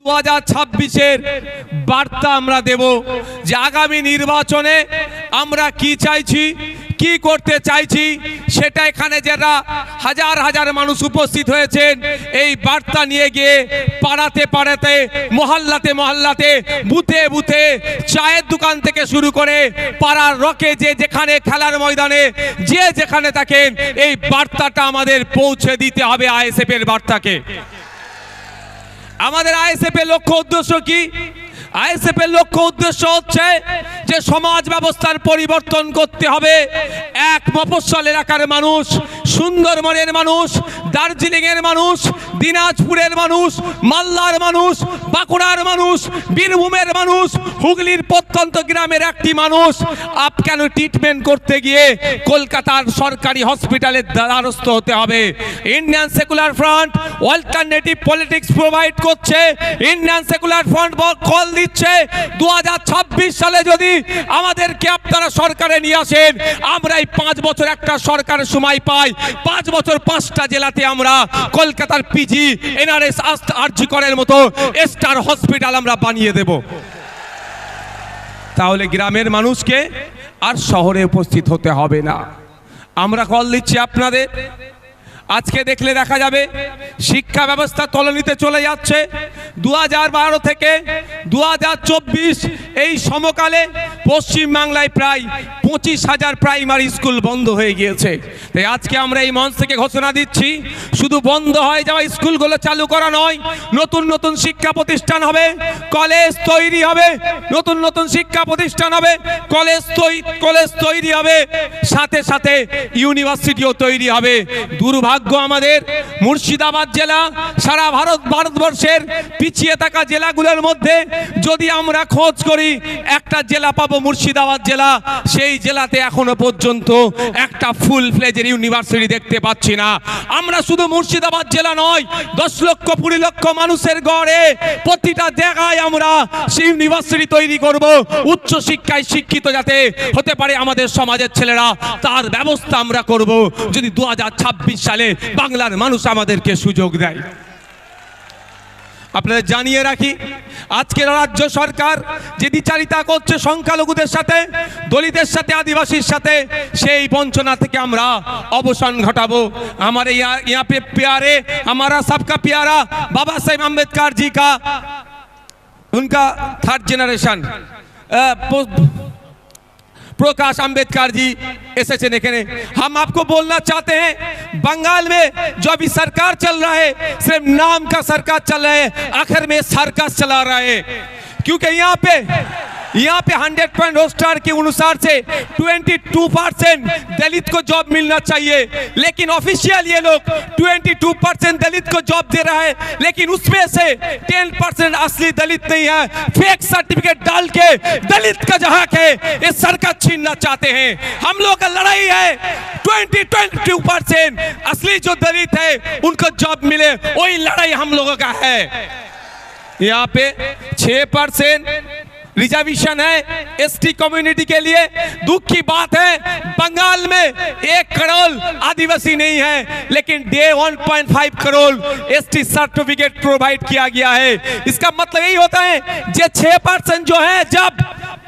2026-এর বার্তা আমরা দেব যে আগামী নির্বাচনে আমরা কি চাইছি, কি করতে চাইছি, সেটা এখানে যারা হাজার হাজার মানুষ উপস্থিত হয়েছেন এই বার্তা নিয়ে গিয়ে পাড়াতে পাড়াতে, মহল্লাতে মহল্লাতে, বুথে বুথে, চায়ের দোকান থেকে শুরু করে পাড়ার রকে যে যেখানে, খেলার ময়দানে যে যেখানে থাকেন, এই বার্তাটা আমাদের পৌঁছে দিতে হবে আইএসএফ এর বার্তাকে। আমাদের আইএসএফ এর লক্ষ্য উদ্দেশ্য কি? আইএসএফ এর লক্ষ্য উদ্দেশ্য হচ্ছে যে সমাজ ব্যবস্থার পরিবর্তন করতে হবে। এক মফস্বল এলাকার মানুষ, সুন্দরবনের মানুষ, দার্জিলিং এর মানুষ, দিনাজপুরের মানুষ, মালদার মানুষ, বাঁকুড়ার মানুষ, বীরভূমের মানুষ, হুগলির প্রত্যন্ত গ্রামের একটি মানুষ কেন ট্রিটমেন্ট করতে গিয়ে কলকাতার সরকারি হসপিটালের দ্বারস্থ হতে হবে? Indian secular front alternative politics provide করছে। ইন্ডিয়ান সেকুলার ফ্রন্ট কল দিচ্ছে 2026 সালে যদি আমাদেরকে আপনারা সরকারে নিয়ে আসেন, আমরা এই 5 বছর একটা সরকারের সময় পাই, 5 বছর 5টা জেলাতে আমরা কলকাতার পিজি, এনআরএস, আরজি করের মতো স্টার হসপিটাল আমরা বানিয়ে দেব। তাহলে গ্রামের মানুষকে আর শহরে উপস্থিত হতে হবে না। আমরা কল দিচ্ছি আপনাদের। আজকে দেখলে দেখা যাবে শিক্ষা ব্যবস্থা তলানিতে চলে যাচ্ছে। 2012 থেকে 2024 এই সমকালে পশ্চিমবাংলায় প্রায় 25,000 প্রাইমারি স্কুল বন্ধ হয়ে গিয়েছে। তাই আজকে আমরা এই মঞ্চ থেকে ঘোষণা দিচ্ছি, শুধু বন্ধ হয়ে যাওয়া স্কুলগুলো চালু করা নয়, নতুন নতুন শিক্ষা প্রতিষ্ঠান হবে, কলেজ তৈরি হবে, নতুন নতুন শিক্ষা প্রতিষ্ঠান হবে, কলেজ তৈরি হবে, সাথে সাথে ইউনিভার্সিটিও তৈরি হবে। দুর্ভাগ্য আমাদের মুর্শিদাবাদ জেলা সারা ভারতবর্ষের পিছিয়ে থাকা জেলাগুলোর মধ্যে যদি আমরা খোঁজ করি একটা জেলা পাবো, মুর্শিদাবাদ জেলা। সেই জেলাতে এখনো পর্যন্ত একটা ফুল ফ্লেজের ইউনিভার্সিটি দেখতে পাচ্ছি না। আমরা শুধু মুর্শিদাবাদ জেলা নয়, 10 লক্ষ 20 লক্ষ মানুষের গড়ে প্রতিটা জায়গায় আমরা সেই ইউনিভার্সিটি তৈরি করব। উচ্চ শিক্ষায় শিক্ষিত যাতে হতে পারে আমাদের সমাজের ছেলেরা, তার ব্যবস্থা আমরা করব যদি 2026 সালে বাংলার মানুষ আমাদেরকে সুযোগ দেয়। আপনাদের জানিয়ে রাখি, আজকের রাজ্য সরকার যে দ্বিচারিতা করছে সংখ্যালঘুদের সাথে, দলিতের সাথে, আদিবাসীর সাথে, সেই বঞ্চনা থেকে আমরা অবসান ঘটাবো। हमारे यहाँ पे प्यारे, हमारा सबका प्यारा बाबा साहेब अम्बेडकर जी का उनका 3rd जनरेशन प्रकाश अंबेडकर जी एसएचए ने। हम आपको बोलना चाहते हैं, बंगाल में जो अभी सरकार चल रहा है सिर्फ नाम का सरकार चल रहा है, आखिर में सर्कस चला रहा है। क्योंकि यहाँ पे 100 पॉइंट रोस्टर के अनुसार से 22% दलित को जॉब मिलना चाहिए, लेकिन ऑफिशियल ये लोग 22% दलित को जॉब दे रहा है, लेकिन उसमें से 10% असली दलित नहीं है। फेक सर्टिफिकेट डाल के दलित का जहाँ के ये सरकार छीनना चाहते हैं। हम लोग का लड़ाई है 22% असली जो दलित है उनको जॉब मिले, वही लड़ाई हम लोगों का है। यहाँ पे 6% रिजर्वेशन है एसटी कम्युनिटी के लिए। दुख की बात है, बंगाल में 1 करोड़ आदिवासी नहीं है, लेकिन 1.5 करोड़ एसटी सर्टिफिकेट प्रोवाइड किया गया है। इसका मतलब यही होता है जे 6% जो है, जब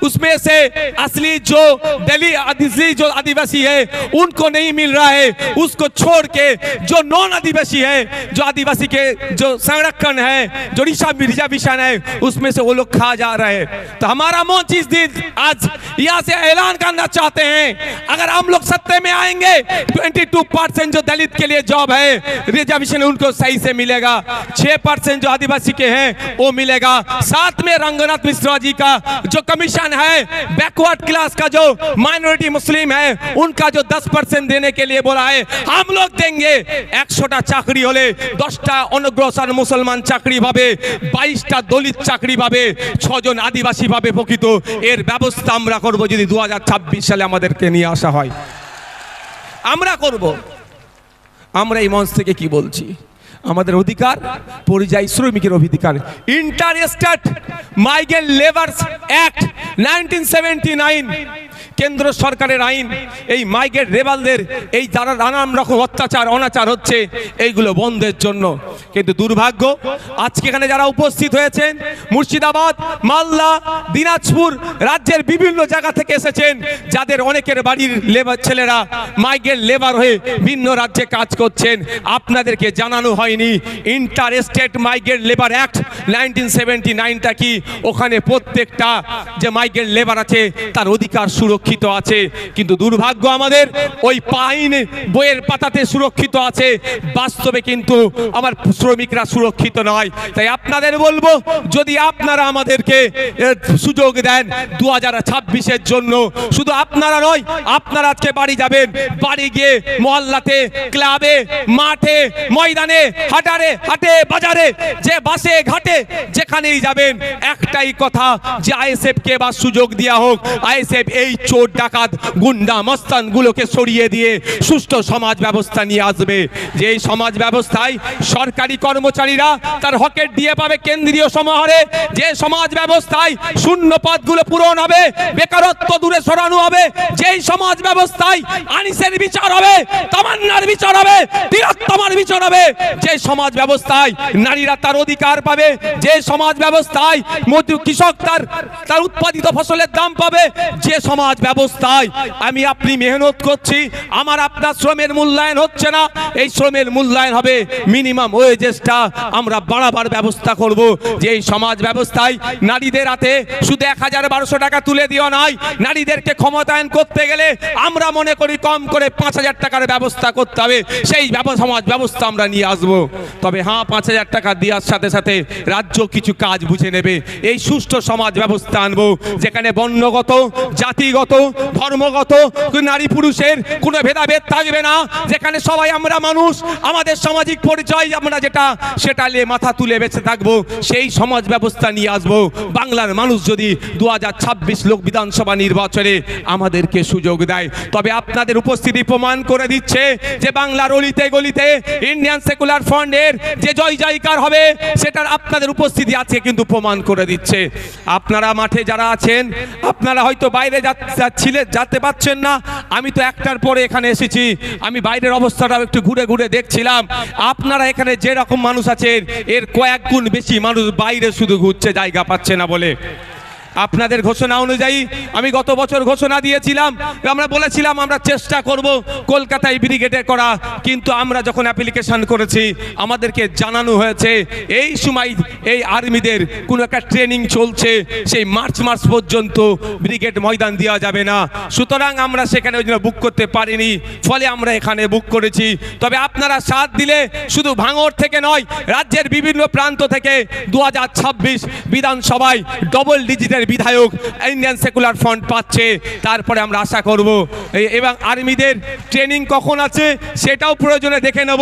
उसमें से असली जो आदिवासी है उनको नहीं मिल रहा है, उसको छोड़ के जो नॉन आदिवासी है, जो आदिवासी के जो संरक्षण है, जो रिजर्वेशन है, उसमें से वो लोग खा जा रहे हैं। तो हमारा मंच इस दिन आज यहाँ से ऐलान करना चाहते हैं, अगर हम लोग सत्ते में आएंगे 22% जो दलित के लिए जॉब है, रिजर्वेशन उनको सही से मिलेगा, 6% जो आदिवासी के हैं वो मिलेगा। साथ में रंगनाथ मिश्रा जी का जो कमीशन है, बैकवर्ड क्लास का जो माइनॉरिटी मुस्लिम है उनका जो 10% देने के लिए बोला है, हम लोग देंगे। 100টা চাকরি হলে 10টা অনগ্রসর মুসলমান চাকরি পাবে, 22টা দলিত চাকরি পাবে, 6 জন আদিবাসী পাবে প্রকৃত। এর ব্যবস্থা আমরা করব যদি 2026 সালে আমাদেরকে নিয়ে আসা হয়, আমরা করব। আমরা এই মঞ্চ থেকে কি বলছি, আমাদের অধিকার পরিযায়ী শ্রমিকের অধিকার। ইন্টার স্টেট মাইগ্রেন্ট লেবারস অ্যাক্ট 1979 কেন্দ্র সরকারের আইন এই মাইগ্রেন্ট লেবারদের এই যারা নানান রকম অত্যাচার অনাচার হচ্ছে এইগুলো বন্ধের জন্য। কিন্তু দুর্ভাগ্য আজকে এখানে যারা উপস্থিত হয়েছেন মুর্শিদাবাদ, মালদা, দিনাজপুর রাজ্যের বিভিন্ন জায়গা থেকে এসেছেন, যাদের অনেকের বাড়ির লেবার ছেলেরা মাইগ্রেন্ট লেবার হয়ে ভিন্ন রাজ্যে কাজ করছেন। আপনাদেরকে জানানো হয়নি inter state migrant labour act 1979টা কি, ওখানে প্রত্যেকটা যে মাইগ্রেন্ট লেবার আছে তার অধিকার সুরক্ষিত আছে। কিন্তু দুর্ভাগ্য আমাদের ওই আইন বইয়ের পাতাতে সুরক্ষিত আছে, বাস্তবে কিন্তু আমার শ্রমিকরা সুরক্ষিত নয়। তাই আপনাদের বলবো, যদি আপনারা আমাদেরকে সুযোগ দেন 2026-এর জন্য, শুধু আপনারা নয়, আপনারা আজকে বাড়ি যাবেন, বাড়ি গিয়ে মহল্লাতে, ক্লাবে, মাঠে, ময়দানে, হাটে বাজারে, যে বাসে ঘাটে যেখানেই যাবেন, একটাই কথা যে আইএসএফ কে বা সুযোগ দেওয়া হোক। আইএসএফ এই চোর ডাকাত গুন্ডা মস্তানগুলোকে সরিয়ে দিয়ে সুষ্ঠু সমাজ ব্যবস্থা নিয়ে আসবে। যে এই সমাজ ব্যবস্থায় সরকারি কর্মচারীরা তার হকের দিয়ে পাবে কেন্দ্রীয় সমাহারে, যে সমাজ ব্যবস্থায় শূন্য পদগুলো পূরণ হবে, বেকারত্ব দূরে সরানো হবে, যেই সমাজ ব্যবস্থায় আনিসের বিচার হবে, তামান্নার বিচার হবে, তিলোত্তমার বিচার হবে, যে সমাজ ব্যবস্থায় নারীরা তার অধিকার পাবে, যে সমাজ ব্যবস্থায় কৃষক তার উৎপাদিত ফসলের দাম পাবে, যে সমাজ ব্যবস্থায় আমি আপনি মেহনত করছি, আমার আপনার শ্রমের মূল্যায়ন হচ্ছে না, এই শ্রমের মূল্যায়ন হবে, মিনিমাম ওয়েজেসটা আমরা বাড়াবার ব্যবস্থা করব। যে এই সমাজ ব্যবস্থায় নারীদের হাতে শুধু 1000-1200 টাকা তুলে দিও নয়, নারীদেরকে ক্ষমতায়ন করতে গেলে আমরা মনে করি কম করে 5000 টাকার ব্যবস্থা করতে হবে। সেই সমাজ ব্যবস্থা আমরা নিয়ে আসব। তবে হ্যাঁ, 5000 টাকা দেওয়ার সাথে সাথে রাজ্য কিছু কাজ বুঝে নেবে। এই সুষ্ঠু সমাজ ব্যবস্থা আনবো, যেখানে বর্ণগত, জাতিগত, ধর্মগত, নারী পুরুষের কোনো ভেদাভেদ থাকবে না, যেখানে সবাই আমরা মানুষ, আমাদের সামাজিক পরিচয় আমরা যেটা সেটা নিয়ে মাথা তুলে বেঁচে থাকবো। সেই সমাজ ব্যবস্থা নিয়ে আসবো। বাংলার মানুষ যদি 2026 লোক বিধানসভা নির্বাচনে আমাদেরকে সুযোগ দেয়, তবে আপনাদের উপস্থিতি প্রমাণ করে দিচ্ছে যে বাংলার অলিতে গলিতে ইন্ডিয়ান সেকুলার ফ্রন্টের যে জয় জয়কার হবে, সেটার আপনাদের উপস্থিতি আছে কিন্তু প্রমাণ করে দিচ্ছে। আপনারা মাঠে যারা আছেন, আপনারা হয়তো বাইরে যেতে পারছেন না, আমি তো একটার পরে এখানে এসেছি, আমি বাইরের অবস্থাটা একটু ঘুরে ঘুরে দেখছিলাম। আপনারা এখানে যে রকম মানুষ আছেন, এর কয়েক গুণ বেশি মানুষ বাইরে শুধু ঘুরছে, জায়গা পাচ্ছে না বলে। আপনাদের ঘোষণা অনুযায়ী আমি গত বছর ঘোষণা দিয়েছিলাম, আমরা বলেছিলাম আমরা চেষ্টা করব কলকাতায় ব্রিগেডে করা, কিন্তু আমরা যখন অ্যাপ্লিকেশন করেছি আমাদেরকে জানানো হয়েছে এই সময় এই আর্মিদের কোনো একটা ট্রেনিং চলছে, সেই মার্চ পর্যন্ত ব্রিগেড ময়দান দেওয়া যাবে না। সুতরাং আমরা সেখানে ওই জন্য বুক করতে পারিনি, ফলে আমরা এখানে বুক করেছি। তবে আপনারা সাথ দিলে শুধু ভাঙড় থেকে নয়, রাজ্যের বিভিন্ন প্রান্ত থেকে 2026 বিধানসভায় ডবল ডিজিটের বিধায়ক ইন্ডিয়ান সেকুলার ফ্রন্ট পাচ্ছে। তারপরে আমরা আশা করব এবং আর্মিদের ট্রেনিং কখন আছে সেটাও প্রয়োজনে দেখে নেব,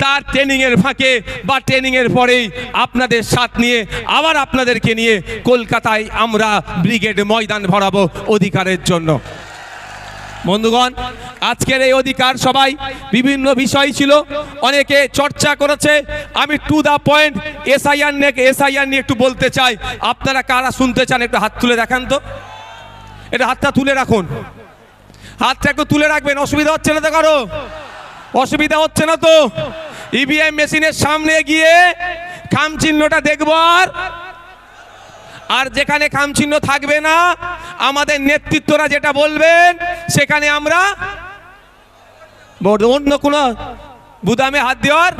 তার ট্রেনিংয়ের ফাঁকে বা ট্রেনিংয়ের পরেই আপনাদের সাথ নিয়ে আবার আপনাদেরকে নিয়ে কলকাতায় আমরা ব্রিগেড ময়দান ভরাবো অধিকারের জন্য। বন্ধুগণ, আজকের এই অধিকার সবাই বিভিন্ন বিষয় ছিল, অনেকে চর্চা করেছে। আমি টু দা পয়েন্ট এসআইআর নিয়ে একটু বলতে চাই। আপনারা কারা শুনতে চান একটু হাত তুলে দেখান তো, এটা হাতটা তুলে রাখুন, হাতটা একটু তুলে রাখবেন। অসুবিধা হচ্ছে না তো কারো? অসুবিধা হচ্ছে না তো? ইভিএম মেশিনের সামনে গিয়ে খাম চিহ্নটা দেখবো, আর যেখানে খাম চিহ্ন থাকবে না আমাদের নেতৃত্বরা যেটা বলবেন সেখানে আমরা অন্য কোনো বুদামে হাত দেওয়ার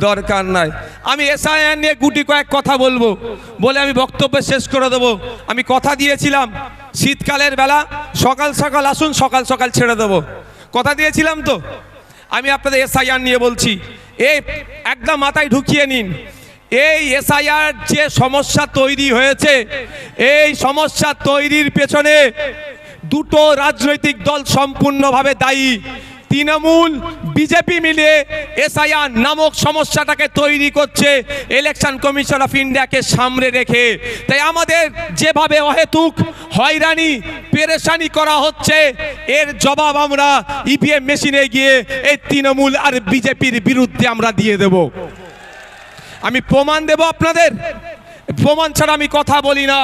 দরকার নাই। আমি এসআইআর নিয়ে গুটি কয়েক কথা বলবো বলে আমি বক্তব্য শেষ করে দেবো। আমি কথা দিয়েছিলাম শীতকালের বেলা সকাল সকাল আসুন, সকাল সকাল ছেড়ে দেবো, কথা দিয়েছিলাম তো। আমি আপনাদের এসআইআর নিয়ে বলছি, এই একদম মাথায় ঢুকিয়ে নিন। এই এসআইআর যে সমস্যা তৈরি হয়েছে, এই সমস্যা তৈরির পেছনে দুটো রাজনৈতিক দল সম্পূর্ণভাবে দায়ী। তৃণমূল বিজেপি মিলে এসআইআর নামক সমস্যাটাকে তৈরি করছে ইলেকশন কমিশন অফ ইন্ডিয়াকে সামনে রেখে। তাই আমাদের যেভাবে অহেতুক হয়রানি পেরেশানি করা হচ্ছে, এর জবাব আমরা ইভিএম মেশিনে গিয়ে এই তৃণমূল আর বিজেপির বিরুদ্ধে আমরা দিয়ে দেব। আমি প্রমাণ দেব আপনাদের, প্রমাণ ছাড়া আমি কথা বলি না।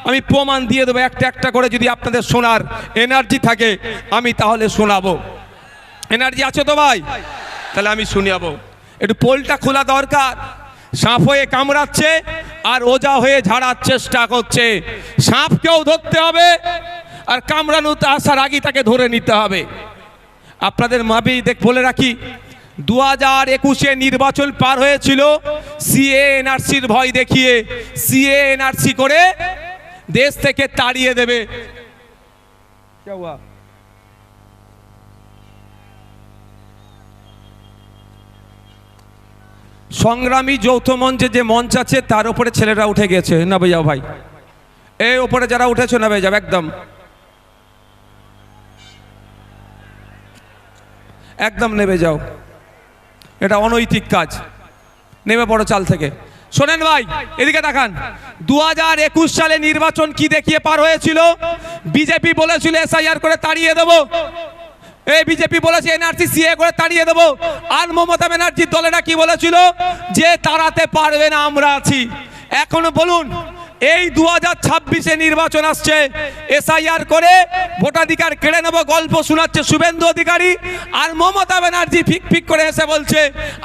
আমি প্রমাণ দিয়ে দেবো একটা একটা করে। যদি আপনাদের শোনার এনার্জি থাকে আমি তাহলে শোনাবো। এনার্জি আছে তো ভাই? তাহলে আমি শুনিয়াবো। একটু পোলটা খোলা দরকার। সাপ হয়ে কামড়াচ্ছে আর ওজা হয়ে ঝাড়ার চেষ্টা করছে। সাপকেও ধরতে হবে আর কামড়ানোতে আসার আগে তাকে ধরে নিতে হবে। আপনাদের মাবি বলে রাখি, 2021-এ নির্বাচন পার হয়েছিল সিএ এনআরসির ভয় দেখিয়ে। সিএ এনআরসি করে দেশ থেকে তাড়িয়ে দেবে। সংগ্রামী যৌথ মঞ্চে যে মঞ্চ আছে তার উপরে ছেলেরা উঠে গেছে। না ভাইয়া ভাই, এই উপরে যারা উঠেছে না ভাই যাও, একদম একদম নেমে যাও। এটা অনৈতিক কাজ, নেমে পড়ো চাল থেকে। শোনেন ভাই, এদিকে দেখান। 2021 সালে নির্বাচন কি দেখিয়ে পার হয়েছিল? বিজেপি বলেছিল এসআইআর করে তাড়িয়ে দেবো। এই বিজেপি বলেছে এনআরসি সিএ করে তাড়িয়ে দেবো। আর মমতা ব্যানার্জির দলেরা কি বলেছিল? যে তাড়াতে পারবে না, আমরা আছি। এখনো বলুন, এই 2026-এ নির্বাচন আসছে, এসআইআর করে ভোটাধিকার কেড়ে নেব গল্প শোনাচ্ছে শুভেন্দু অধিকারী। আর মমতা ব্যানার্জি ফিক ফিক করে এসে বলছে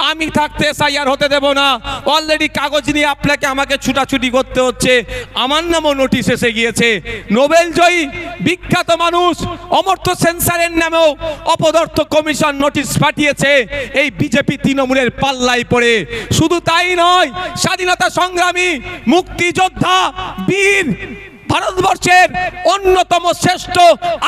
আমি থাকতে এসআইআর হতে দেব না। অলরেডি কাগজ নিয়ে আপনাকে আমাকে ছুটাছুটি করতে হচ্ছে। আমার নামও নোটিশ এসে গিয়েছে। নোবেল জয়ী বিখ্যাত মানুষ অমর্ত্য সেন্সারের নামেও অপদার্থ কমিশন নোটিশ পাঠিয়েছে এই বিজেপি তৃণমূলের পাল্লায় পড়ে। শুধু তাই নয়, স্বাধীনতা সংগ্রামী, মুক্তিযোদ্ধা, বীর, ভারতবর্ষের অন্যতম শ্রেষ্ঠ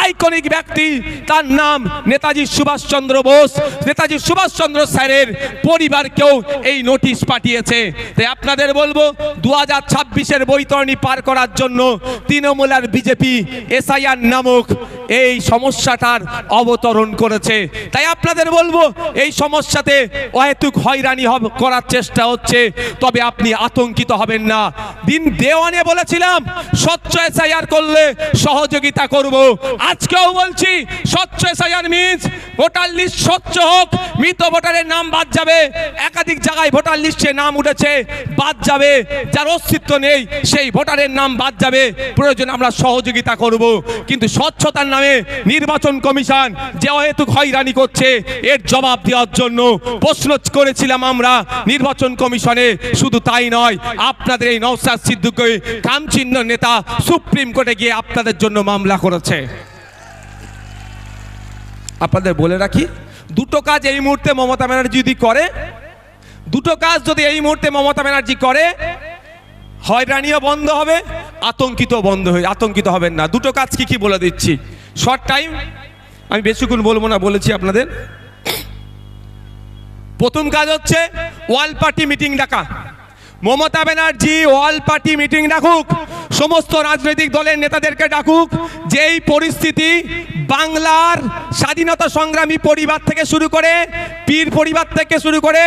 আইকনিক ব্যক্তি, তার নাম নেতাজি সুভাষচন্দ্র বোস। নেতাজি সুভাষচন্দ্র স্যারের পরিবারকেও এই নোটিশ পাঠিয়েছে। তাই আপনাদের বলবো, 2026-এর বৈতরণী পার করার জন্য তৃণমূল আর বিজেপি এসআইআর নামক এই সমস্যাটার অবতরণ করেছে। তাই আপনাদের বলবো, এই সমস্যাতে অহেতুক হয়রানি করার চেষ্টা হচ্ছে, তবে আপনি আতঙ্কিত হবেন না। দিন দেওয়ানে বলেছিলাম স্বচ্ছ এসআইআর করলে সহযোগিতা করব। আজকেও বলছি স্বচ্ছ এসআইআর মিন্স ভোটার লিস্ট স্বচ্ছ হোক, মৃত ভোটারের নাম বাদ যাবে। একাধিক জায়গায় ভোটার লিস্টে নাম উঠেছে, বাদ যাবে। যার অস্তিত্ব নেই সেই ভোটারের নাম বাদ যাবে। প্রয়োজন আমরা সহযোগিতা করব। কিন্তু স্বচ্ছতার নামে নির্বাচন কমিশন যে অহেতুক হয়রানি করছে, এর জবাব দেওয়ার জন্য প্রশ্ন করেছিলাম আমরা নির্বাচন কমিশনে। শুধু তাই নয়, আপনাদের এই নওশাদ সিদ্দিকী কামচিহ্ন নেতা সুপ্রিম কোর্টে গিয়ে আপনাদের জন্য মামলা করেছে। আপনাদের বলে রাখি, দুটো কাজ এই মুহূর্তে মমতা ব্যানার্জি যদি করে, দুটো কাজ যদি এই মুহূর্তে মমতা ব্যানার্জি করে, হয়রানিও বন্ধ হবে, আতঙ্কিত হবেন না। দুটো কাজ কি কি বলে দিচ্ছি, শর্ট টাইম, আমি বেশিক্ষণ বলবো না, বলেছি আপনাদের। প্রথম কাজ হচ্ছে ওয়াল পার্টি মিটিং ডাকা। Mamata Banerjee all party meeting ডাকুক, সমস্ত রাজনৈতিক দলের নেতাদেরকে ডাকুক। যেই পরিস্থিতি বাংলার স্বাধীনতা সংগ্রামী পরিবার থেকে শুরু করে, পীর পরিবার থেকে শুরু করে,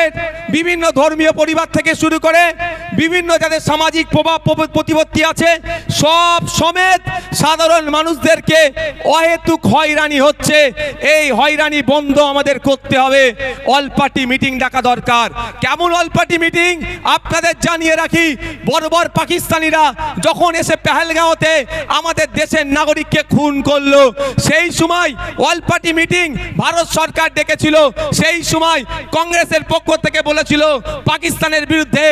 বিভিন্ন ধর্মীয় পরিবার থেকে শুরু করে, বিভিন্ন যাদের সামাজিক প্রভাব প্রতিপত্তি আছে, সব সমেত সাধারণ মানুষদেরকে অহেতুক হয়রানি হচ্ছে। এই হয়রানি বন্ধ আমাদের করতে হবে। অল পার্টি মিটিং ডাকা দরকার। কেমন অল পার্টি মিটিং? আপনাদের জানিয়ে রাখি, বর্বর পাকিস্তানিরা যখন এসে পেহেলগাঁওতে আমাদের দেশের নাগরিককে খুন করলো, সেই সময় অল পার্টি মিটিং ভারত সরকার ডেকেছিল। সেই সময় কংগ্রেসের পক্ষ থেকে বলেছিল পাকিস্তানের বিরুদ্ধে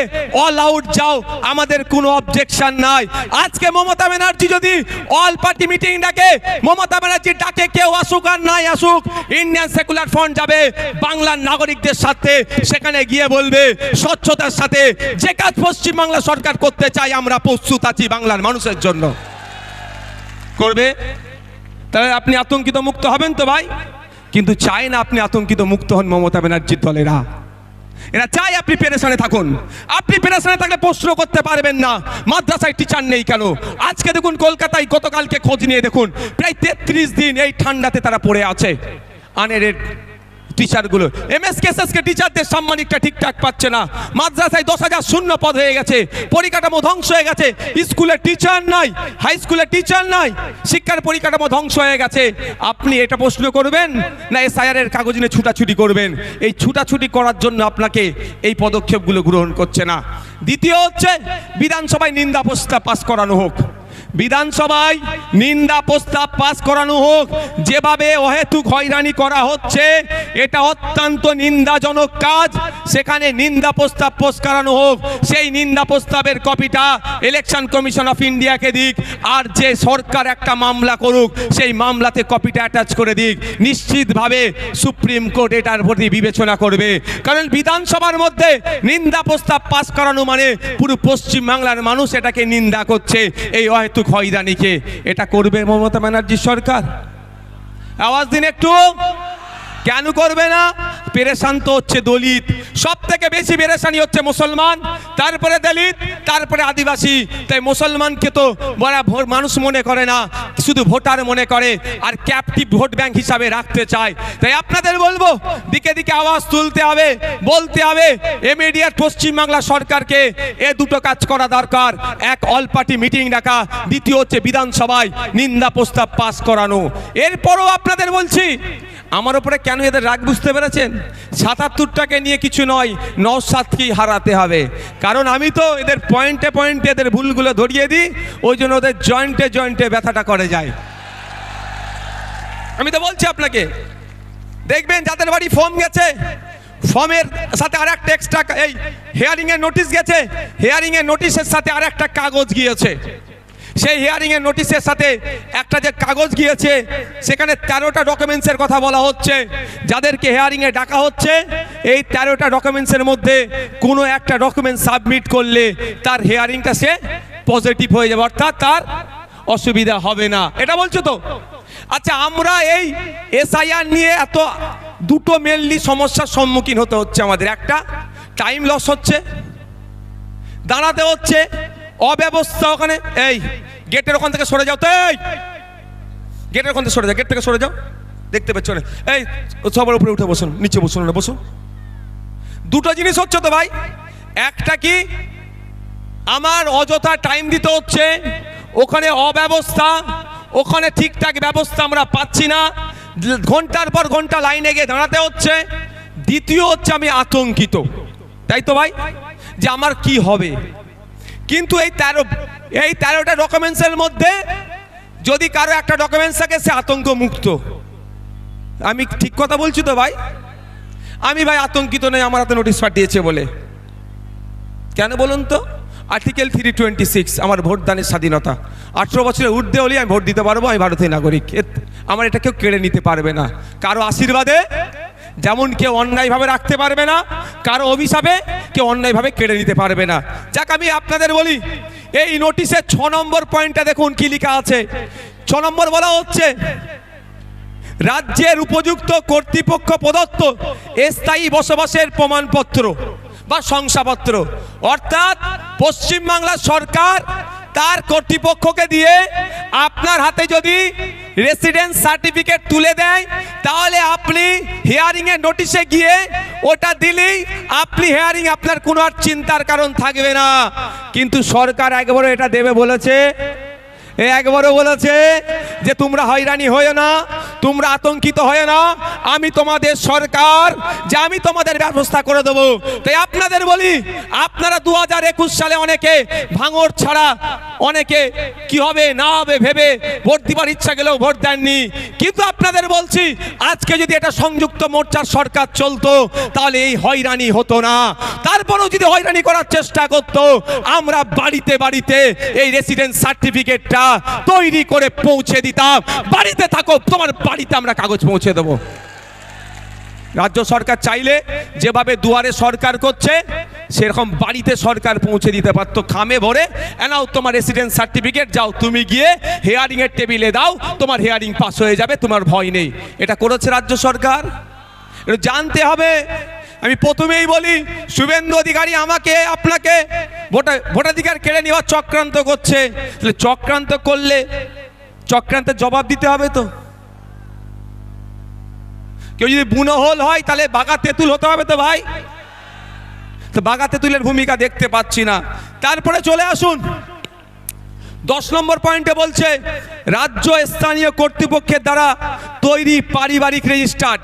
অল আউট যাও, আমাদের কোনো অবজেকশন নাই। আজকে মমতা ব্যানার্জি যদি অল পার্টি মিটিং ডাকে, মমতা ব্যানার্জি ডাকে কেউ আসুক আর নাই আসুক, ইন্ডিয়ান সেকুলার ফ্রন্ট যাবে বাংলার নাগরিকদের সাথে, সেখানে গিয়ে বলবে স্বচ্ছতার সাথে যে কাজ পশ্চিমবাংলা সরকার করতে চাই আমরা প্রস্তুত আছি বাংলার মানুষের জন্য। করবে, তাহলে আপনি আতঙ্কিত মুক্ত হবেন তো ভাই? কিন্তু চাই না আপনি আতঙ্কিত মুক্ত হন মমতা ব্যানার্জির দলেরা। এরা চাই আপনি পেরেশানে থাকুন। আপনি পেরেশানে থাকলে প্রশ্ন করতে পারবেন না মাদ্রাসায় টিচার নেই কেন। আজকে দেখুন কলকাতায় গতকালকে খোঁজ নিয়ে দেখুন প্রায় 33 দিন এই ঠান্ডাতে তারা পড়ে আছে। আনএডেড টিচারগুলো, এমএসকেএসএসকে টিচারদের সাম্মানিকটা ঠিকঠাক পাচ্ছে না। মাদ্রাসায় 10,000 শূন্য পদ হয়ে গেছে, পরিকাঠামো ধ্বংস হয়ে গেছে, স্কুলে টিচার নাই, হাই স্কুলে টিচার নাই, শিক্ষার পরিকাঠামো ধ্বংস হয়ে গেছে। আপনি এটা প্রশ্ন করবেন না এসআইআরের কাগজ নিয়ে ছুটাছুটি করবেন? এই ছুটাছুটি করার জন্য আপনাকে এই পদক্ষেপগুলো গ্রহণ করছে না। দ্বিতীয় হচ্ছে বিধানসভায় নিন্দা প্রস্তাব পাস করানো হোক। বিধানসভায় নিন্দা প্রস্তাব পাস করানো হোক। যেভাবে অহেতুক হয়রানি করা হচ্ছে এটা অত্যন্ত নিন্দাজনক কাজ। সেখানে নিন্দা প্রস্তাব পাস করানো হোক, সেই নিন্দা প্রস্তাবের কপিটা ইলেকশন কমিশন অফ ইন্ডিয়াকে দিক, আর যে সরকার একটা মামলা করুক সেই মামলাতে কপিটা অ্যাটাচ করে দিক। নিশ্চিতভাবে সুপ্রিম কোর্ট এটার প্রতি বিবেচনা করবে, কারণ বিধানসভার মধ্যে নিন্দা প্রস্তাব পাস করানো মানে পুরো পশ্চিম বাংলার মানুষ এটাকে নিন্দা করছে, এই অহেতুক হয়রানিকে। এটা করবে মমতা ব্যানার্জির সরকার? আওয়াজ দিন একটু। কেন করবে না? পেরেশান তো হচ্ছে দলিত, সব থেকে বেশি পেরেশানি হচ্ছে মুসলমান, তারপরে দলিত, তারপরে আদিবাসী। তাই মুসলমানকে তো বড় মানুষ মনে করে না, শুধু ভোটার মনে করে, আর ক্যাপটিভ ভোট ব্যাংক হিসাবে রাখতে চায়। তাই আপনাদের বলবো, দিকে দিকে আওয়াজ তুলতে হবে, বলতে হবে ইমিডিয়েট পশ্চিমবাংলা সরকারকে এ দুটো কাজ করা দরকার। এক, অল পার্টি মিটিং ডাকা, দ্বিতীয় হচ্ছে বিধানসভায় নিন্দা প্রস্তাব পাস করানো। এরপরও আপনাদের বলছি, আমার উপরে কেন এদের রাগ বুঝতে পেরেছেন? ৭৭টাকে নিয়ে কিছু নয়, নওশাদকেই হারাতে হবে। কারণ আমি তো এদের পয়েন্টে পয়েন্টে এদের ভুলগুলো ধরিয়ে দিই, ওই জন্য ওদের জয়েন্টে জয়েন্টে ব্যথাটা করে যায়। আমি তো বলছি আপনাকে, দেখবেন যাদের বাড়ি ফর্ম গেছে, ফর্মের সাথে আর একটা এক্সট্রা এই হিয়ারিংয়ের নোটিশ গেছে, হিয়ারিংয়ের নোটিশের সাথে আর একটা কাগজ গিয়েছে। সেই হিয়ারিংয়ের নোটিশের সাথে একটা যে কাগজ গিয়েছে সেখানে 13টা ডকুমেন্টসের কথা বলা হচ্ছে। যাদেরকে হিয়ারিংয়ে ডাকা হচ্ছে, এই 13টা ডকুমেন্টসের মধ্যে কোনো একটা ডকুমেন্ট সাবমিট করলে তার হিয়ারিংটা সে পজিটিভ হয়ে যাবে, অর্থাৎ তার অসুবিধা হবে না। এটা বলছো তো? আচ্ছা, আমরা এই এসআইআর নিয়ে এত দুটো মেনলি সমস্যার সম্মুখীন হতে হচ্ছে আমাদের। একটা, টাইম লস হচ্ছে, দাঁড়াতে হচ্ছে, অব্যবস্থা। ওখানে এই গেটের ওখান থেকে সরে যাও তো, এই গেটের ওখান থেকে সরে যাও, গেট থেকে সরে যাও, দেখতে পাচ্ছ না? এই সবার উপরে উঠে বসুন, নিচে বসুন না, বসুন। দুটো জিনিস হচ্ছে তো ভাই। একটা কি, আমার অযথা টাইম দিতে হচ্ছে, ওখানে অব্যবস্থা, ওখানে ঠিকঠাক ব্যবস্থা আমরা পাচ্ছি না, ঘন্টার পর ঘন্টা লাইনে গিয়ে দাঁড়াতে হচ্ছে। দ্বিতীয় হচ্ছে আমি আতঙ্কিত, তাই তো ভাই, যে আমার কি হবে। কিন্তু এই 13টা ডকুমেন্টসের মধ্যে যদি কারো একটা ডকুমেন্টস থাকে, সে আতঙ্ক মুক্ত। আমি ঠিক কথা বলছি তো ভাই? আমি ভাই আতঙ্কিত নই আমার হাতে নোটিশ পাঠিয়েছে বলে। কেন বলুন তো? আর্টিকেল 326, আমার ভোটদানের স্বাধীনতা। 18 বছরের ঊর্ধ্বে হলে আমি ভোট দিতে পারবো, আমি ভারতীয় নাগরিক। আমার এটা কেউ কেড়ে নিতে পারবে না। কারো আশীর্বাদে যেমন কেউ অন্যায়ভাবে রাখতে পারবে না, কারো অভিশাপে কেউ অন্যায়ভাবে কেড়ে নিতে পারবে না। যাক, আমি আপনাদের বলি, এই নোটিশের 6 নম্বর পয়েন্টটা দেখুন কি লেখা আছে। 6 নম্বর বলা হচ্ছে, রাজ্যের উপযুক্ত কর্তৃপক্ষ প্রদত্ত স্থায়ী বসবাসের প্রমাণপত্র বা শংসাপত্র, অর্থাৎ পশ্চিমবাংলার সরকার তার কর্তৃপক্ষকে দিয়ে আপনার হাতে যদি রেসিডেন্স সার্টিফিকেট তুলে দেয়, তাহলে আপনি হিয়ারিংয়ের নোটিশে গিয়ে ওটা দিলেই আপনি হিয়ারিং, আপনার কোনো আর চিন্তার কারণ থাকবে না। কিন্তু সরকার একবারও এটা দেবে বলেছে? একবারও বলেছে যে তোমরা হয়রানি হয়েও না, তোমরা আতঙ্কিত হয়ে না, আমি তোমাদের সরকার, যে আমি তোমাদের ব্যবস্থা করে দেবো। তাই আপনাদের বলি, আপনারা 2021 সালে অনেকে ভাঙড় ছাড়া, অনেকে কি হবে না হবে ভেবে ভোট দিবার ইচ্ছা গেলেও ভোট দেননি। কিন্তু আপনাদের বলছি, আজকে যদি এটা সংযুক্ত মোর্চার সরকার চলতো, তাহলে এই হয়রানি হতো না। তারপরেও যদি হয়রানি করার চেষ্টা করতো, আমরা বাড়িতে বাড়িতে এই রেসিডেন্স সার্টিফিকেটটা তৈরি করে পৌঁছে দিতাম। বাড়িতে থাকো, তোমার বাড়িতে আমরা কাগজ পৌঁছে দেবো। রাজ্য সরকার চাইলে যেভাবে দুয়ারে সরকার করছে, সেরকম বাড়িতে সরকার পৌঁছে দিতে পারতো, খামে ভরে, এনাও তোমার রেসিডেন্স সার্টিফিকেট, যাও তুমি গিয়ে হিয়ারিং এর টেবিলে দাও, তোমার হিয়ারিং পাস হয়ে যাবে, তোমার ভয় নেই। এটা করেছে রাজ্য সরকার, এটা জানতে হবে। আমি প্রথমেই বলি, শুভেন্দু অধিকারী আমাকে আপনাকে ভোটাধিকার কেড়ে নেওয়ার চক্রান্ত করছে। তাহলে চক্রান্ত করলে চক্রান্তের জবাব দিতে হবে তো। কেউ যদি বুনোহল হয়, তাহলে বাঘা তেঁতুল হতে হবে তো ভাই। তো বাঘা তেঁতুলের ভূমিকা দেখতে পাচ্ছি না। তারপরে চলে আসুন 10 নম্বর পয়েন্টে বলছে, রাজ্য স্থানীয় কর্তৃপক্ষের দ্বারা তৈরি পারিবারিক রেজিস্টার্ড।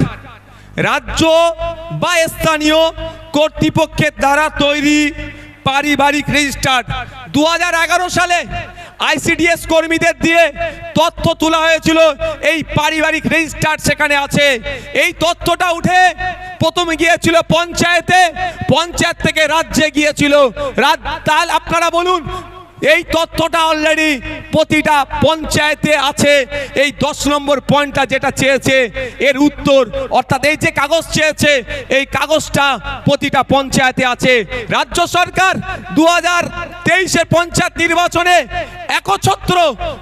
রাজ্য বা স্থানীয় কর্তৃপক্ষের দ্বারা তৈরি পারিবারিক রেজিস্টার্ড 2011 সালে আইসিডিএস কর্মীদের দিয়ে তথ্য তোলা হয়েছিল, এই পারিবারিক রেজিস্টার সেখানে আছে। এই তথ্যটা উঠে প্রথমে গিয়েছিল পঞ্চায়েতে, পঞ্চায়েত থেকে রাজ্যে গিয়েছিল। তাহলে আপনারা বলুন, এই তথ্যটা অলরেডি প্রতিটা পঞ্চায়েতে আছে। এই 10 নম্বর পয়েন্টটা যেটা চেয়েছে এর উত্তর, অর্থাৎ এই যে কাগজ চেয়েছে এই কাগজটা প্রতিটা পঞ্চায়েতে আছে। রাজ্য সরকার 2023-এর পঞ্চায়েত নির্বাচনে একচ্ছত্র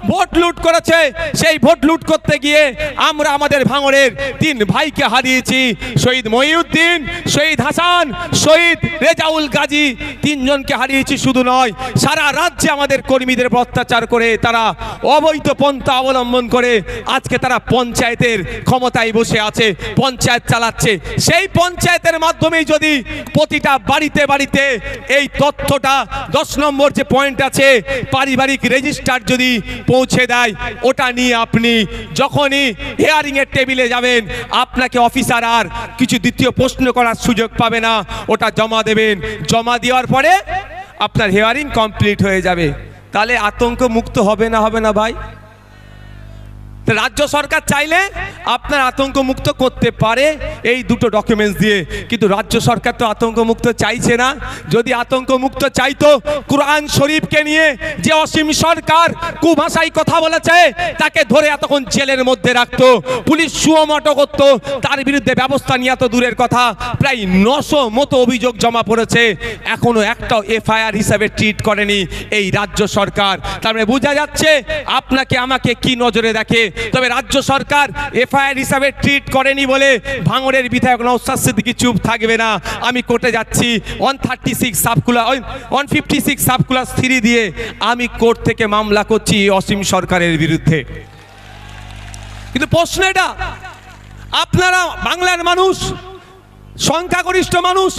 ভোট লুট করেছে। সেই ভোট লুট করতে গিয়ে আমরা আমাদের ভাঙড়ের 3 ভাইকে হারিয়েছি, শহীদ মহিউদ্দিন, শহীদ হাসান, শহীদ রেজাউল গাজী। 3 জনকে হারিয়েছি। শুধু নয়, সারা রাজ্যে আমাদের কর্মীদের অত্যাচার করে তারা অবৈধ পন্থা অবলম্বন করে আজকে তারা পঞ্চায়েতের ক্ষমতায় বসে আছে, পঞ্চায়েত চালাচ্ছে। সেই পঞ্চায়েতের মাধ্যমেই যদি প্রতিটা বাড়িতে বাড়িতে এই তথ্যটা 10 নম্বর যে পয়েন্ট আছে পারিবারিক রেজিস্টার যদি পৌঁছে দেয়, ওটা নিয়ে আপনি যখনই হিয়ারিং এর টেবিলে যাবেন আপনাকে অফিসার আর কিছু দ্বিতীয় প্রশ্ন করার সুযোগ পাবে না। ওটা জমা দেবেন, জমা দেওয়ার পরে আপনার হিয়ারিং কমপ্লিট হয়ে যাবে। তাহলে আতঙ্ক মুক্ত হবে না ভাই? রাজ্য সরকার চাইলে আপনার আতঙ্ক মুক্ত করতে পারে এই দুটো ডকুমেন্টস দিয়ে, কিন্তু রাজ্য সরকার তো আতঙ্ক মুক্ত চাইছে না। যদি আতঙ্ক মুক্ত চাইতো, কুরআন শরীফকে নিয়ে যে অসীম সরকার কুভাষায় কথা বলেছে তাকে ধরে এতক্ষণ জেলের মধ্যে রাখতো, পুলিশ সুমোটো করতো, তার বিরুদ্ধে ব্যবস্থা নিয়ে এত দূরের কথা প্রায় 900 মতো অভিযোগ জমা পড়েছে, এখনো একটাও এফআইআর হিসাবে ট্রিট করেনি এই রাজ্য সরকার। তার মানে বোঝা যাচ্ছে আপনাকে আমাকে কি নজরে দেখে। তবে রাজ্য সরকার এফআইআর হিসাবে ট্রিট করেনি বলে ভাঙড়ের বিধায়ক নওশাদ সিদ্দিকী চুপ থাকবে না। আমি কোর্টে যাচ্ছি 156 সাবক্লাস 3 দিয়ে আমি কোর্ট থেকে মামলা করছি অসীম সরকারের বিরুদ্ধে। কিন্তু প্রশ্ন এটা, আপনারা বাংলার মানুষ, সংখ্যাগরিষ্ঠ মানুষ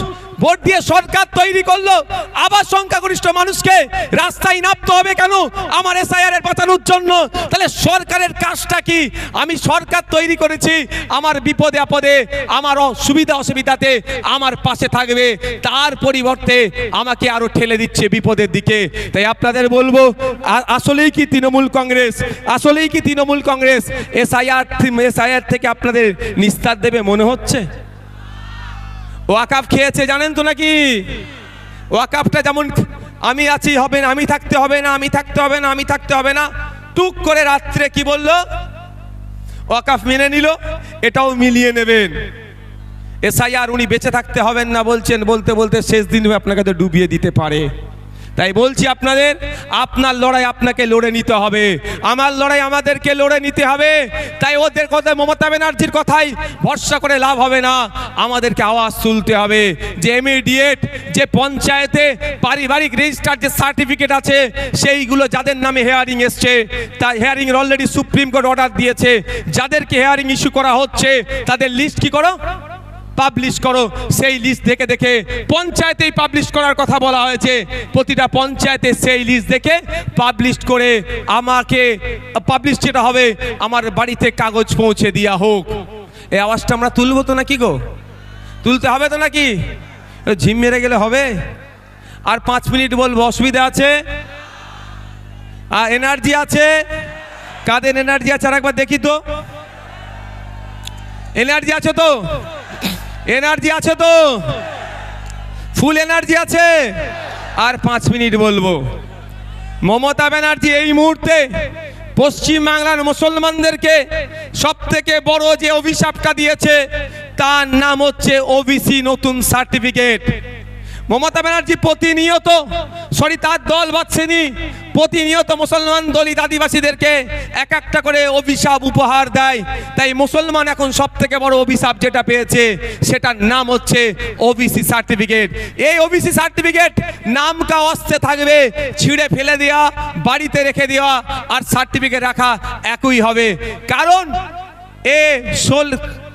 ভোট দিয়ে সরকার তৈরি করলো, আবার সংখ্যাগরিষ্ঠ মানুষকে রাস্তায় নামতে হবে কেন আমার এসআইআর বাঁচানোর জন্য? তাহলে সরকারের কাজটা কি? আমি সরকার তৈরি করেছি, আমার বিপদে আপদে, আমার সুবিধা অসুবিধাতে আমার পাশে থাকবে, তার পরিবর্তে আমাকে আরো ঠেলে দিচ্ছে বিপদের দিকে। তাই আপনাদের বলবো, আসলেই কি তৃণমূল কংগ্রেস এসআইআর থেকে আপনাদের নিস্তার দেবে মনে হচ্ছে? ওয়াকাফ খেয়েছে জানেন তো নাকি? ওয়াকাফটা যেমন আমি আছি হবে না, আমি থাকতে হবে না, টুক করে রাত্রে কি বললো? ওয়াকাফ মেনে নিল, এটাও মিলিয়ে নেবেন। এসআইআর উনি বেঁচে থাকতে হবেন না বলছেন, বলতে বলতে শেষ দিন আপনাকে তো ডুবিয়ে দিতে পারে। তাই বলছি আপনাদের, আপনার লড়াই আপনাকে লড়ে নিতে হবে, আমার লড়াই আমাদেরকে লড়ে নিতে হবে। তাই ওদের কথা, মমতা ব্যানার্জির কথাই ভরসা করে লাভ হবে না, আমাদেরকে আওয়াজ তুলতে হবে যে ইমিডিয়েট যে পঞ্চায়েতে পারিবারিক রেজিস্টার যে সার্টিফিকেট আছে সেইগুলো যাদের নামে হেয়ারিং এসছে, তাই hearing already supreme court order দিয়েছে, যাদেরকে হেয়ারিং ইস্যু করা হচ্ছে তাদের লিস্ট কি করো, পাবলিশ করো। সেই লিস্ট দেখে দেখে পঞ্চায়েতেই পাবলিশ করার কথা বলা হয়েছে, প্রতিটা পঞ্চায়েতে সেই লিস্ট দেখে পাবলিশ করে আমাকে পাবলিশ যেটা হবে আমার বাড়িতে কাগজ পৌঁছে দেওয়া হোক। এই আওয়াজটা আমরা তুলবো তো নাকি গো? তুলতে হবে তো নাকি? ঝিম মেরে গেলে হবে? আর 5 মিনিট বলবো, অসুবিধা আছে? আর এনার্জি আছে? কাদের এনার্জি আছে আর একবার দেখি তো। এনার্জি আছে তো? এনার্জি আছে তো? ফুল এনার্জি আছে? আর 5 মিনিট বলবো। মমতা ব্যানার্জি এই মুহূর্তে পশ্চিম বাংলার মুসলমানদেরকে সব থেকে বড় যে অভিশাপটা দিয়েছে তার নাম হচ্ছে ওবিসি নতুন সার্টিফিকেট। মমতা ব্যানার্জি প্রতিনিয়ত, তার দল বাঁচছেনি, প্রতিনিয়ত মুসলমান দলিত আদিবাসীদেরকে এক একটা করে অভিশাপ উপহার দেয়। তাই মুসলমান এখন সব থেকে বড় অভিশাপ যেটা পেয়েছে সেটার নাম হচ্ছে ওবিসি সার্টিফিকেট। এই ওবিসি সার্টিফিকেট নাম কা অস্তে থাকবে, ছিঁড়ে ফেলে দেওয়া, বাড়িতে রেখে দেওয়া আর সার্টিফিকেট রাখা একই হবে। কারণ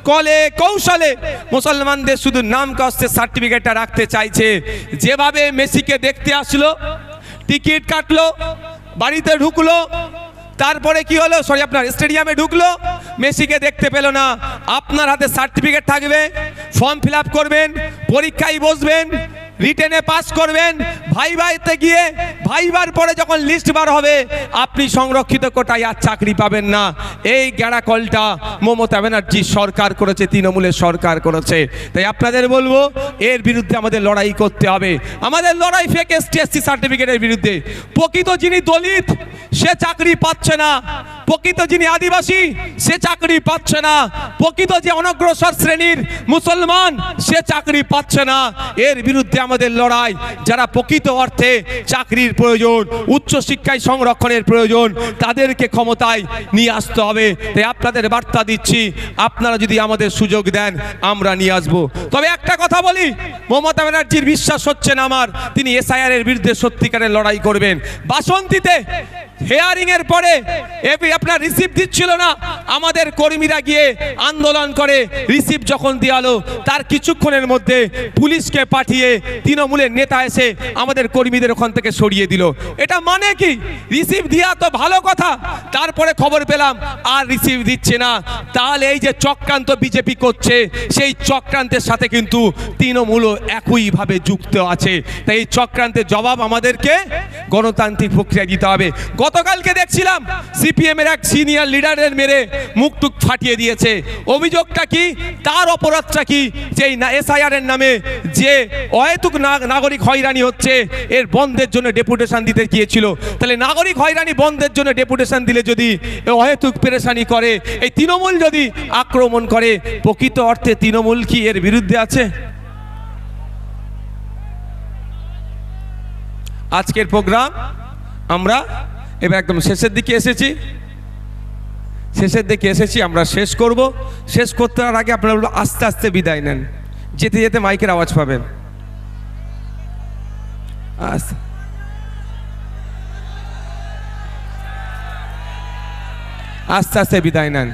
কলে কৌশলে মুসলমানদের শুধু নাম কাস্তে সার্টিফিকেটটা রাখতে চাইছে। যেভাবে মেসিকে দেখতে আসলো, টিকিট কাটলো, বাড়িতে ঢুকলো, তারপরে কি হলো, আপনার স্টেডিয়ামে ঢুকলো, মেসিকে দেখতে পেল না। আপনার হাতে সার্টিফিকেট থাকবে, ফর্ম ফিল আপ করবেন, পরীক্ষায় বসবেন, রিটেনে পাস করবেন, ভাইভাতে গিয়ে ভাইবার পরে যখন লিস্ট বার হবে আপনি সংরক্ষিত কোটায় আর চাকরি পাবেন না। এই গ্যাড়াকলটা মমতা ব্যানার্জি সরকার করেছে, তৃণমূলের সরকার করেছে। তাই আপনাদের বলবো এর বিরুদ্ধে আমাদের লড়াই করতে হবে। আমাদের লড়াই ফেক এসটি সার্টিফিকেটের বিরুদ্ধে। প্রকৃত যিনি দলিত সে চাকরি পাচ্ছে না, প্রকৃত যিনি আদিবাসী সে চাকরি পাচ্ছে না, প্রকৃত যে অনগ্রসর শ্রেণীর মুসলমান সে চাকরি পাচ্ছে না। এর বিরুদ্ধে আমাদের লড়াই। যারা প্রকৃত অর্থে চাকরির প্রয়োজন, উচ্চশিক্ষায় সংরক্ষণের প্রয়োজন, তাদেরকে ক্ষমতায় নিয়ে আসতে হবে। তাই আপনাদের বার্তা দিচ্ছি, আপনারা যদি আমাদের সুযোগ দেন আমরা নিয়ে আসবো। তবে একটা কথা বলি, মমতা ব্যানার্জির বিশ্বাস হচ্ছে না আমার তিনি এসআইআর এর বিরুদ্ধে সত্যিকারের লড়াই করবেন। বাসন্তীতে হেয়ারিং এর পরে আপনার রিসিপ্ট দিচ্ছিল না, আমাদের কর্মীরা গিয়ে আন্দোলন করে রিসিপ্ট যখন দেওয়ালো তার কিছুক্ষণের মধ্যে পুলিশকে পাঠিয়ে তৃণমূলের নেতা এসে আমাদের কর্মীদের ওখান থেকে সরিয়ে দিল। এটা মানে কি? রিসিপ্ট দেওয়া তো ভালো কথা, তারপরে খবর পেলাম আর রিসিপ্ট দিচ্ছে না। তাহলে এই যে চক্রান্ত বিজেপি করছে সেই চক্রান্তের সাথে কিন্তু তৃণমূলও একইভাবে যুক্ত আছে। তাই এই চক্রান্তের জবাব আমাদেরকে গণতান্ত্রিক প্রক্রিয়া দিতে হবে। গতকালকে দেখছিলাম সিপিএম এর এক সিনিয়র লিডারের মেরে মুখটুক ফাটিয়ে দিয়েছে। অভিযোগটা কি? তার অপরাধটা কি? যে এসআইআর এর নামে যে অহেতুক নাগরিক হয়রানি হচ্ছে এর বন্ধের জন্য ডেপুটেশন দিতে গিয়েছিল। তাহলে নাগরিক হয়রানি বন্ধের জন্য ডেপুটেশন দিলে যদি অহেতুক পেরেশানি করে, এই তৃণমূল যদি আক্রমণ করে, প্রকৃত অর্থে তৃণমূল কি এর বিরুদ্ধে আছে? আজকের প্রোগ্রাম আমরা এবার একদম শেষের দিকে এসেছি, আমরা শেষ করব। শেষ করতে আগে আপনারা আস্তে আস্তে বিদায় নেন, যেতে যেতে মাইকের আওয়াজ পাবেন। আস্তে আস্তে বিদায় নেন।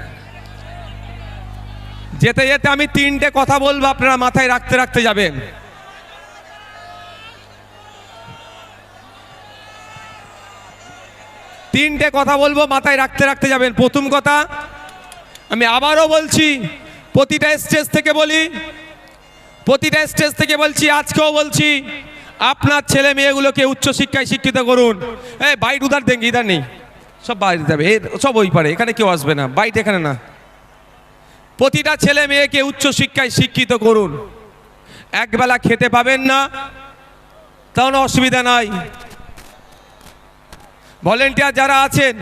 যেতে যেতে আমি তিনটে কথা বলবো, আপনারা মাথায় রাখতে রাখতে যাবেন। তিনটে কথা বলবো, মাথায় রাখতে রাখতে যাবেন। প্রথম কথা, আমি আবারও বলছি, প্রতিটা স্টেজ থেকে বলছি, আজকেও বলছি, আপনার ছেলে মেয়েগুলোকে উচ্চশিক্ষায় শিক্ষিত করুন। বাইট উধার দেঙ্গে, ইধার নেই, সব বাইরে যাবে, সব ওই পারে, এখানে কেউ আসবে না, বাইট এখানে না। প্রতিটা ছেলে মেয়েকে উচ্চশিক্ষায় শিক্ষিত করুন। একবেলা খেতে পাবেন না, তাহলে অসুবিধা নাই। ভলেন্টিয়ার যারা আছেন,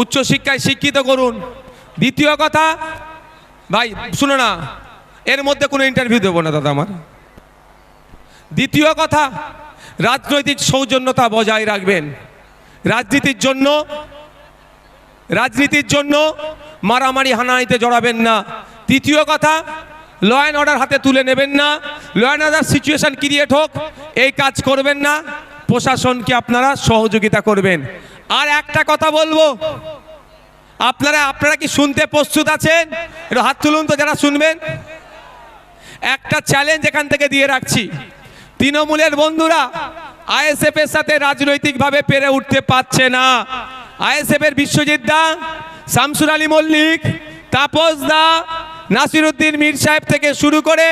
উচ্চশিক্ষায় শিক্ষিত করুন। দ্বিতীয় কথা, ভাই শুনো না, এর মধ্যে কোনো ইন্টারভিউ দেবো না দাদা আমার। দ্বিতীয় কথা, রাজনৈতিক সৌজন্যতা বজায় রাখবেন। রাজনীতির জন্য মারামারি হানাহানিতে জড়াবেন না। তৃতীয় কথা, ল অ্যান্ড অর্ডার হাতে তুলে নেবেন না। Law and order situation create হোক এই কাজ করবেন না। প্রশাসনকে আপনারা সহযোগিতা করবেন। আর একটা কথা বলবো, আপনারা কি শুনতে প্রস্তুত আছেন? একটু হাত তুলুন তো যারা শুনবেন। একটা চ্যালেঞ্জ এখান থেকে দিয়ে রাখছি, তৃণমূলের বন্ধুরা আইএসএফ এর সাথে রাজনৈতিকভাবে পেরে উঠতে পারছে না। আইএসএফ এর বিশ্বজিৎ দা, শামসুর আলী মল্লিক, তাপস দা, নাসিরউদ্দিন মীর সাহেব থেকে শুরু করে